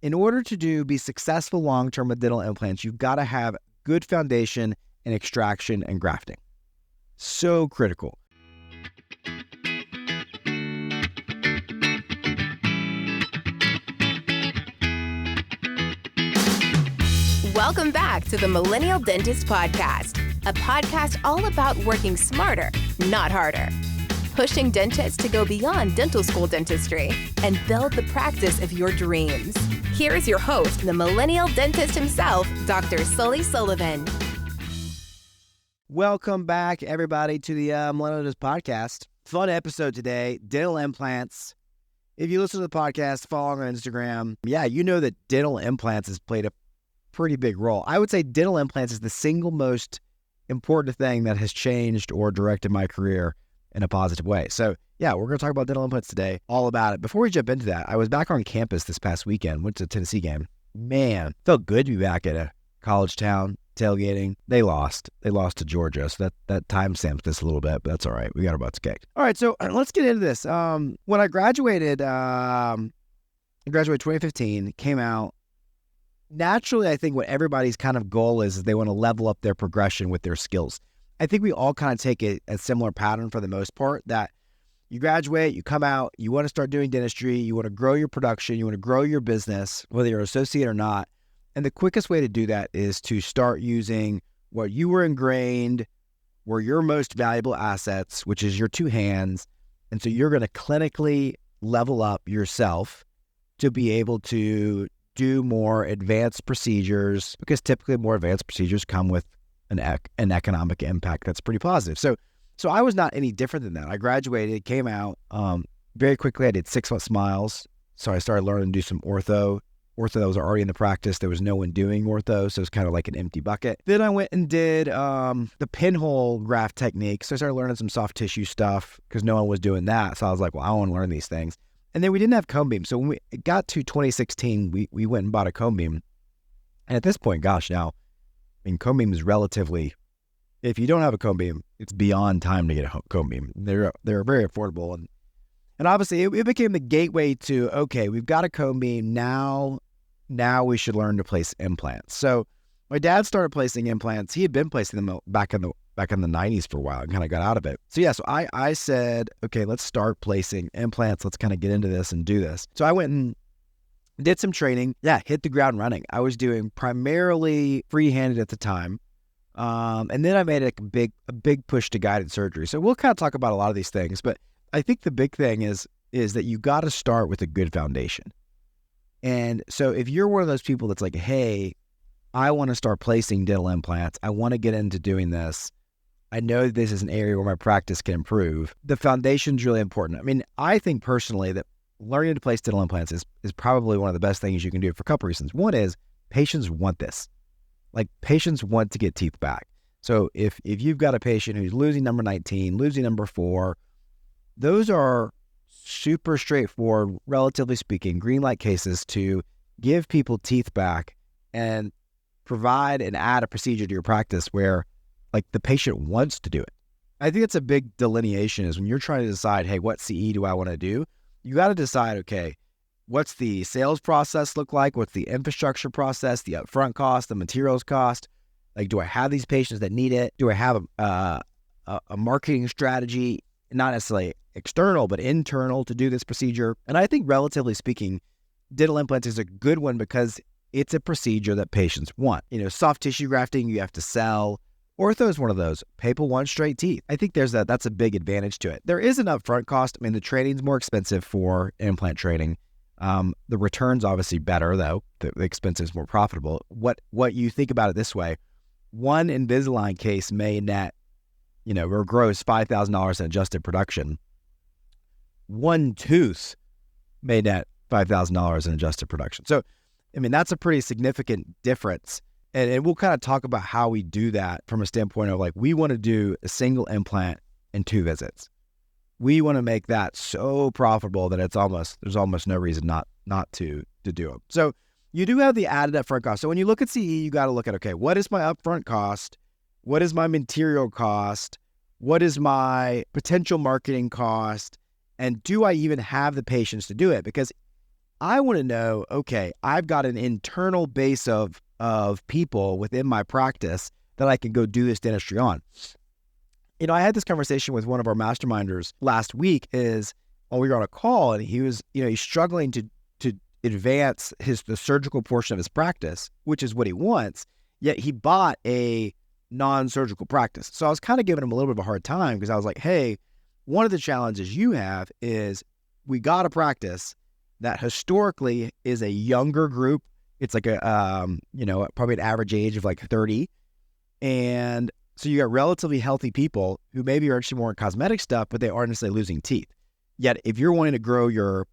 In order to be successful long-term with dental implants, you've got to have good foundation in extraction and grafting. So critical. Welcome back to the Millennial Dentist Podcast, a podcast all about working smarter, not harder. Pushing dentists to go beyond dental school dentistry and build the practice of your dreams. Here is your host, the Millennial Dentist himself, Dr. Sully Sullivan. Welcome back, everybody, to the Millennial Dentist Podcast. Fun episode today, dental implants. If you listen to the podcast, follow on Instagram, you know that dental implants has played a pretty big role. I would say dental implants is the single most important thing that has changed or directed my career in a positive way. So we're going to talk about dental implants today, all about it. Before we jump into that, I was back on campus this past weekend, went to a Tennessee game. Man, felt good to be back at a college town, tailgating. They lost to Georgia, so that time stamps this a little bit, but that's all right. We got our butts kicked. All right, so let's get into this. When I graduated, 2015, came out. Naturally, I think what everybody's kind of goal is they want to level up their progression with their skills. I think we all kind of take a similar pattern for the most part, that you graduate, you come out, you want to start doing dentistry, you want to grow your production, you want to grow your business, whether you're an associate or not. And the quickest way to do that is to start using what you were ingrained, were your most valuable assets, which is your two hands. And so you're going to clinically level up yourself to be able to do more advanced procedures, because typically more advanced procedures come with an economic impact that's pretty positive. So I was not any different than that. I graduated, came out very quickly. I did 6 month smiles. So I started learning to do some ortho. Ortho was already in the practice. There was no one doing ortho, so it was kind of like an empty bucket. Then I went and did the pinhole graft technique. So I started learning some soft tissue stuff because no one was doing that. So I was like, well, I want to learn these things. And then we didn't have cone beam. So when we got to 2016, we went and bought a cone beam. And at this point, cone beam is relatively, if you don't have a cone beam, it's beyond time to get a cone beam. They're very affordable. And obviously it became the gateway to, okay, we've got a cone beam. Now we should learn to place implants. So my dad started placing implants. He had been placing them back in the 90s for a while and kind of got out of it. So so I said, okay, let's start placing implants. Let's kind of get into this and do this. So I went and did some training. Hit the ground running. I was doing primarily free-handed at the time. And then I made a big push to guided surgery. So we'll kind of talk about a lot of these things, but I think the big thing is that you got to start with a good foundation. And so if you're one of those people that's like, hey, I want to start placing dental implants, I want to get into doing this, I know this is an area where my practice can improve, the foundation's really important. I mean, I think personally that learning to place dental implants is probably one of the best things you can do for a couple reasons. One is patients want this. Like, patients want to get teeth back. So if you've got a patient who's losing number 19, losing number 4, those are super straightforward, relatively speaking, green light cases to give people teeth back and provide and add a procedure to your practice where like the patient wants to do it. I think it's a big delineation is when you're trying to decide, hey, what CE do I want to do? You got to decide, okay, what's the sales process look like? What's the infrastructure process, the upfront cost, the materials cost? Like, do I have these patients that need it? Do I have a marketing strategy, not necessarily external, but internal to do this procedure? And I think relatively speaking, dental implants is a good one because it's a procedure that patients want. Soft tissue grafting, you have to sell. Ortho is one of those. People want straight teeth. I think that's a big advantage to it. There is an upfront cost. I mean, the training's more expensive for implant training. The return's obviously better, though. The expense is more profitable. What you think about it this way, one Invisalign case may net, or gross $5,000 in adjusted production. One tooth may net $5,000 in adjusted production. So, I mean, that's a pretty significant difference. And we'll kind of talk about how we do that from a standpoint of like, we want to do a single implant in 2 visits. We want to make that so profitable that there's almost no reason not to do it. So you do have the added upfront cost. So when you look at CE, you got to look at, okay, what is my upfront cost? What is my material cost? What is my potential marketing cost? And do I even have the patients to do it? Because I want to know, okay, I've got an internal base of people within my practice that I can go do this dentistry on. I had this conversation with one of our masterminders last week while we were on a call, and he was, he's struggling to advance the surgical portion of his practice, which is what he wants, yet he bought a non-surgical practice. So I was kind of giving him a little bit of a hard time because I was like, hey, one of the challenges you have is we got a practice that historically is a younger group. It's like probably an average age of like 30. And so you got relatively healthy people who maybe are actually more in cosmetic stuff, but they aren't necessarily losing teeth. Yet if you're wanting to grow your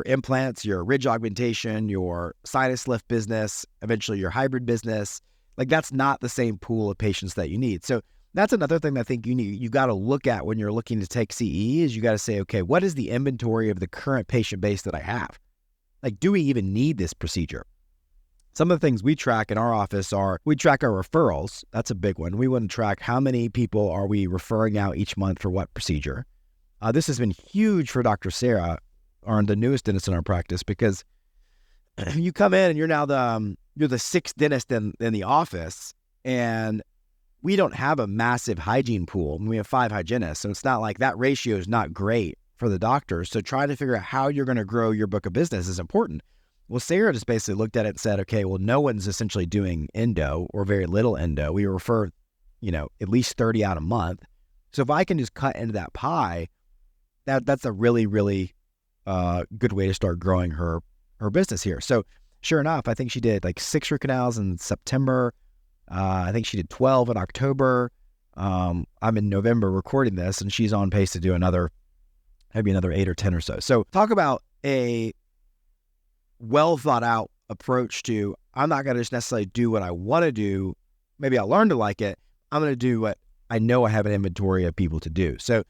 implants, your ridge augmentation, your sinus lift business, eventually your hybrid business, like that's not the same pool of patients that you need. So that's another thing that I think you got to look at when you're looking to take CE is you got to say, okay, what is the inventory of the current patient base that I have? Like, do we even need this procedure? Some of the things we track in our office we track our referrals. That's a big one. We want to track how many people are we referring out each month for what procedure. This has been huge for Dr. Sarah, the newest dentist in our practice, because you come in and you're now the sixth dentist in the office, and we don't have a massive hygiene pool. We have 5 hygienists, so it's not like that ratio is not great for the doctors. So trying to figure out how you're going to grow your book of business is important. Well, Sarah just basically looked at it and said, okay, well, no one's essentially doing endo or very little endo. We refer, at least 30 out a month. So if I can just cut into that pie, that's a really, really good way to start growing her business here. So sure enough, I think she did like 6 root canals in September. I think she did 12 in October. I'm in November recording this, and she's on pace to do maybe another 8 or 10 or so. So talk about a well thought out approach to, I'm not going to just necessarily do what I want to do. Maybe I'll learn to like it. I'm going to do what I know I have an inventory of people to do. So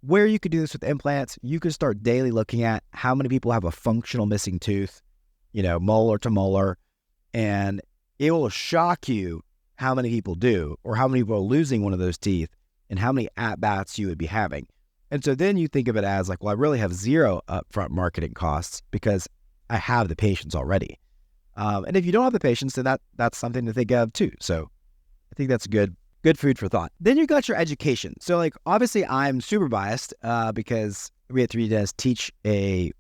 where you could do this with implants, you could start daily looking at how many people have a functional missing tooth, molar to molar, and it will shock you how many people do, or how many people are losing one of those teeth, and how many at-bats you would be having. And so then you think of it as like, well, I really have 0 upfront marketing costs because I have the patients already. And if you don't have the patients, then that's something to think of too. So I think that's good food for thought. Then you got your education. So like, obviously I'm super biased because we at 3D Dentists teach an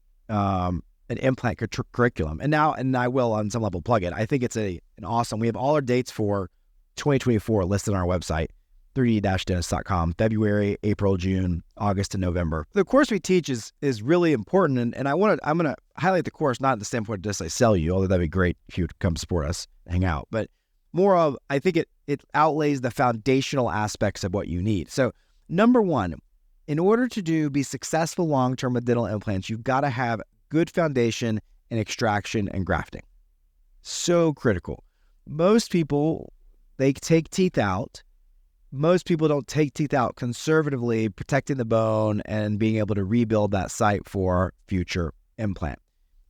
implant curriculum. And I will on some level plug it. I think it's an awesome, we have all our dates for 2024 listed on our website, 3d-dentist.com, February, April, June, August, and November. The course we teach is really important. And I'm going to highlight the course, not at the standpoint of just I sell you, although that'd be great if you would come support us, hang out, but more of, I think it outlays the foundational aspects of what you need. So number one, in order to be successful long-term with dental implants, you've got to have good foundation in extraction and grafting. So critical. Most people, they take teeth out. Most people don't take teeth out conservatively, protecting the bone and being able to rebuild that site for future implant.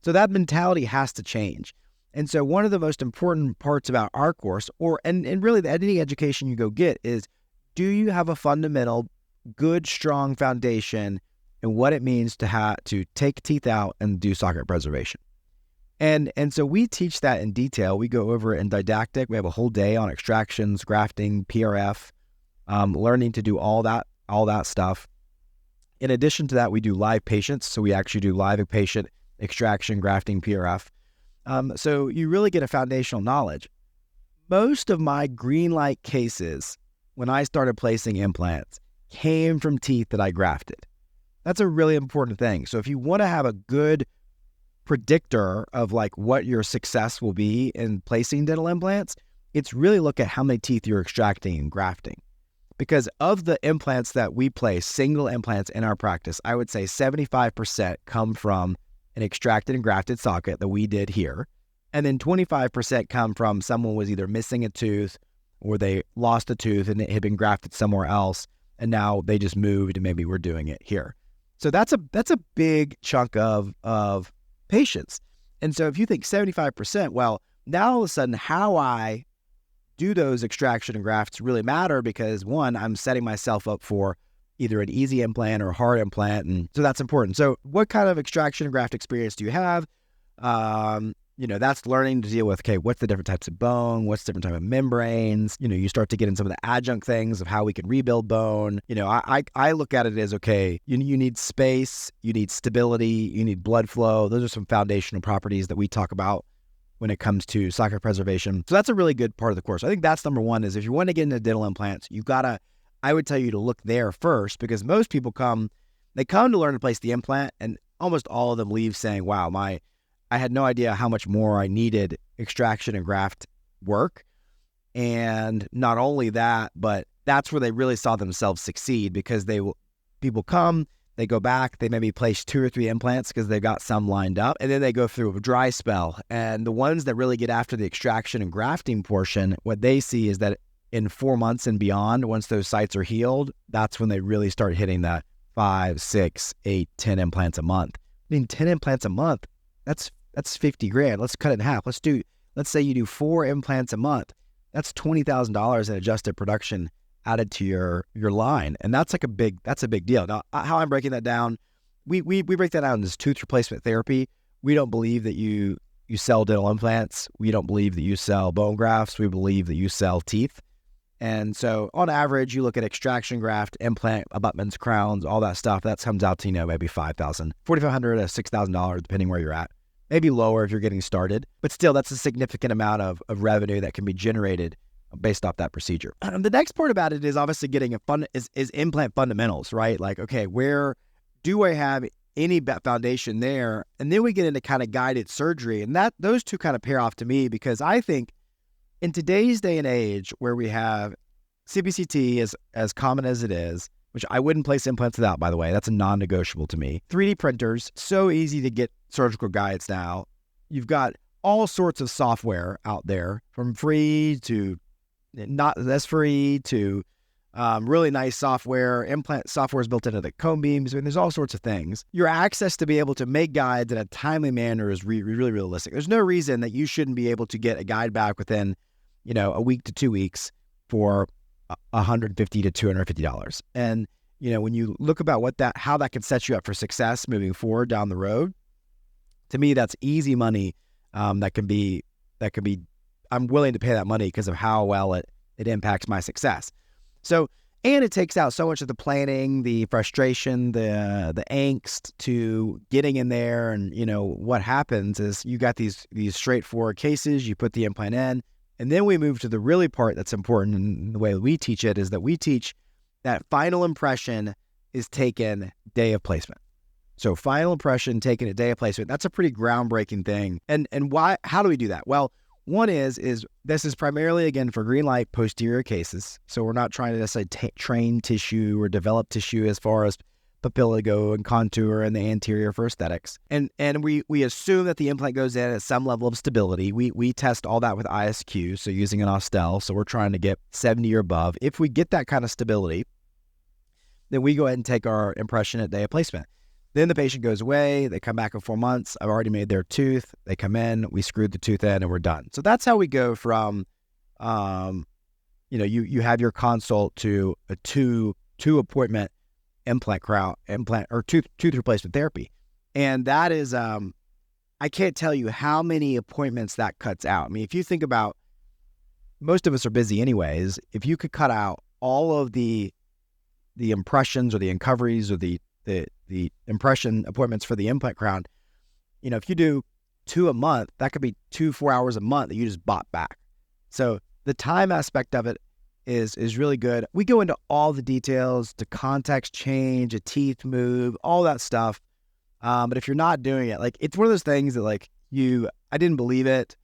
So that mentality has to change. And so one of the most important parts about our course, and really any education you go get, is do you have a fundamental, good, strong foundation in what it means to take teeth out and do socket preservation. And so we teach that in detail. We go over it in didactic. We have a whole day on extractions, grafting, PRF, learning to do all that stuff. In addition to that, we do live patients. So we actually do live patient extraction, grafting, PRF. So you really get a foundational knowledge. Most of my green light cases, when I started placing implants, came from teeth that I grafted. That's a really important thing. So if you want to have a good predictor of like what your success will be in placing dental implants, it's really look at how many teeth you're extracting and grafting. Because of the implants that we place, single implants in our practice, I would say 75% come from an extracted and grafted socket that we did here. And then 25% come from someone was either missing a tooth or they lost a tooth and it had been grafted somewhere else. And now they just moved and maybe we're doing it here. So that's a big chunk of patients. And so if you think 75%, well, now all of a sudden how I do those extraction and grafts really matter because one, I'm setting myself up for either an easy implant or a hard implant. And so that's important. So what kind of extraction and graft experience do you have? That's learning to deal with, okay, what's the different types of bone? What's the different type of membranes? You start to get in some of the adjunct things of how we can rebuild bone. I look at it as, okay, you need space, you need stability, you need blood flow. Those are some foundational properties that we talk about when it comes to socket preservation. So that's a really good part of the course. I think that's number one, is if you want to get into dental implants, I would tell you to look there first, because most people come to learn to place the implant, and almost all of them leave saying, wow, I had no idea how much more I needed extraction and graft work. And not only that, but that's where they really saw themselves succeed, because people come, they go back, they maybe place 2 or 3 implants because they've got some lined up, and then they go through a dry spell. And the ones that really get after the extraction and grafting portion, what they see is that in 4 months and beyond, once those sites are healed, that's when they really start hitting that 5, 6, 8, 10 implants a month. I mean, 10 implants a month, that's $50,000. Let's cut it in half. Let's say you do 4 implants a month. That's $20,000 in adjusted production added to your line. And that's a big deal. Now, how I'm breaking that down, we break that down as tooth replacement therapy. We don't believe that you sell dental implants. We don't believe that you sell bone grafts. We believe that you sell teeth. And so on average, you look at extraction, graft, implant, abutments, crowns, all that stuff, that comes out to, maybe $5,000, $4,500 to $6,000, depending where you're at. Maybe lower if you're getting started, but still, that's a significant amount of revenue that can be generated based off that procedure. The next part about it is obviously getting is implant fundamentals, right? Like, okay, where do I have any foundation there? And then we get into kind of guided surgery, and those two kind of pair off to me, because I think in today's day and age, where we have CBCT as common as it is, which I wouldn't place implants without, by the way. That's a non-negotiable to me. 3D printers, so easy to get surgical guides now. You've got all sorts of software out there, from free to not less free to really nice software. Implant software is built into the cone beams. I mean, there's all sorts of things. Your access to be able to make guides in a timely manner is really realistic. There's no reason that you shouldn't be able to get a guide back within, a week to 2 weeks for $150 to $250. And, when you look about how that can set you up for success moving forward down the road, to me, that's easy money. That can be, I'm willing to pay that money because of how well it impacts my success. So, and it takes out so much of the planning, the frustration, the angst to getting in there. And, what happens is you got these straightforward cases, you put the implant in, and then we move to the really part that's important. And the way we teach it is that we teach that final impression is taken day of placement. So final impression taken at day of placement, that's a pretty groundbreaking thing. And why? How do we do that? Well, one is this is primarily, again, for green light posterior cases. So we're not trying to necessarily train tissue or develop tissue as far as papilla go and contour and the anterior for aesthetics. And we assume that the implant goes in at some level of stability. We test all that with ISQ, so using an Austell. So we're trying to get 70 or above. If we get that kind of stability, then we go ahead and take our impression at day of placement. Then the patient goes away. They come back in 4 months. I've already made their tooth. They come in. We screwed the tooth in, and we're done. So that's how we go from, you have your consult to a two appointment implant or tooth replacement therapy. And that is, I can't tell you how many appointments that cuts out. I mean, if you think about, most of us are busy anyways. If you could cut out all of the impressions or the uncoveries or the impression appointments for the implant crown, if you do 2 a month, that could be 4 hours a month that you just bought back. So the time aspect of it is really good. We go into all the details, to context change, a teeth move, all that stuff. But if you're not doing it, like, it's one of those things that, like, I didn't believe it.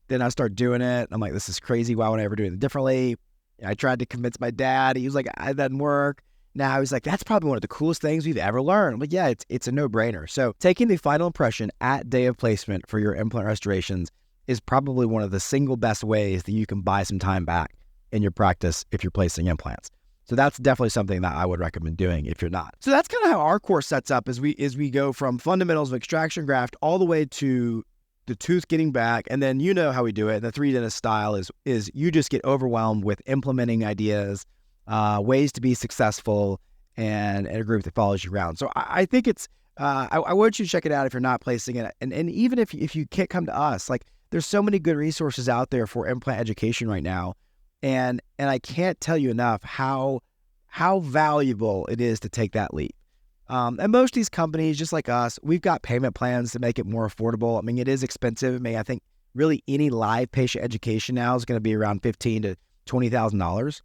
Then I start doing it. I'm like, this is crazy. Why would I ever do it differently? I tried to convince my dad. He was like, it doesn't work. Now he's like, that's probably one of the coolest things we've ever learned. I'm like, yeah, it's a no-brainer. So taking the final impression at day of placement for your implant restorations is probably one of the single best ways that you can buy some time back in your practice if you're placing implants. So that's definitely something that I would recommend doing if you're not. So that's kind of how our course sets up, as we go from fundamentals of extraction graft all the way to the tooth getting back. And then you know how we do it. The 3 dentist style is you just get overwhelmed with implementing ideas, ways to be successful, and a group that follows you around. So I think it's I want you to check it out if you're not placing it. And even if you can't come to us, like there's so many good resources out there for implant education right now. And I can't tell you enough how valuable it is to take that leap. And most of these companies, just like us, we've got payment plans to make it more affordable. I mean, it is expensive. I mean, I think really any live patient education now is going to be around $15,000 to $20,000.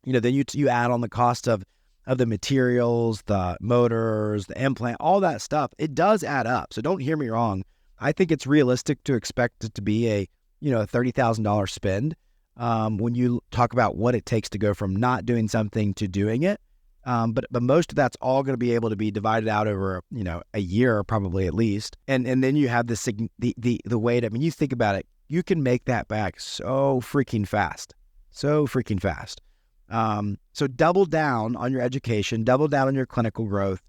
Then you add on the cost of the materials, the motors, the implant, all that stuff. It does add up. So don't hear me wrong. I think it's realistic to expect it to be a $30,000 spend when you talk about what it takes to go from not doing something to doing it. But most of that's all going to be able to be divided out over a year, probably at least. And then you have the way to, I mean, you think about it, you can make that back so freaking fast. So double down on your education, double down on your clinical growth,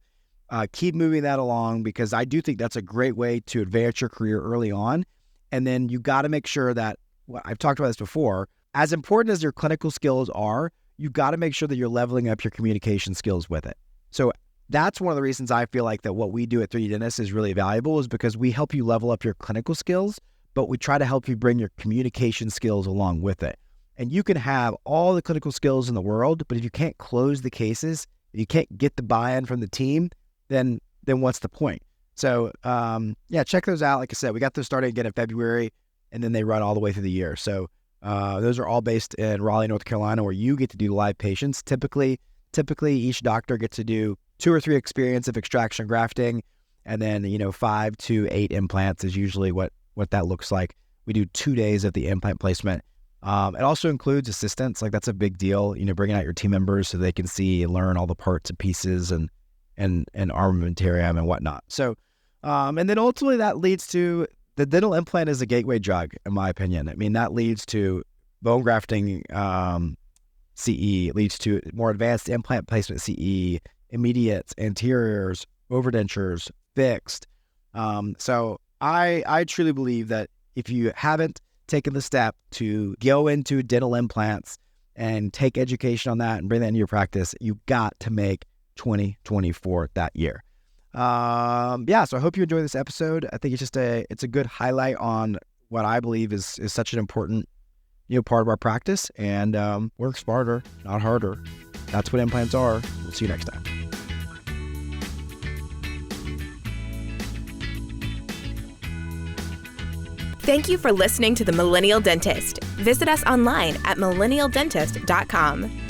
keep moving that along, because I do think that's a great way to advance your career early on. And then you got to make sure that, I've talked about this before, as important as your clinical skills are, you got to make sure that you're leveling up your communication skills with it. So that's one of the reasons I feel like that what we do at 3D Dentist is really valuable, is because we help you level up your clinical skills, but we try to help you bring your communication skills along with it. And you can have all the clinical skills in the world, but if you can't close the cases, if you can't get the buy-in from the team, then what's the point? So check those out. Like I said, we got those started again in February, and then they run all the way through the year. So those are all based in Raleigh, North Carolina, where you get to do live patients. Typically each doctor gets to do 2 or 3 experience of extraction and grafting, and then 5 to 8 implants is usually what that looks like. We do 2 days of the implant placement. It also includes assistance. Like that's a big deal, bringing out your team members so they can see and learn all the parts and pieces and armamentarium and whatnot. So, and then ultimately that leads to the dental implant is a gateway drug, in my opinion. I mean, that leads to bone grafting CE, it leads to more advanced implant placement CE, immediates, anteriors, overdentures, fixed. So I truly believe that if you haven't taken the step to go into dental implants and take education on that and bring that into your practice, you've got to make 2024 that year. So I hope you enjoy this episode. I think it's just it's a good highlight on what I believe is such an important part of our practice, and work smarter, not harder. That's what implants are. We'll see you next time. Thank you for listening to The Millennial Dentist. Visit us online at millennialdentist.com.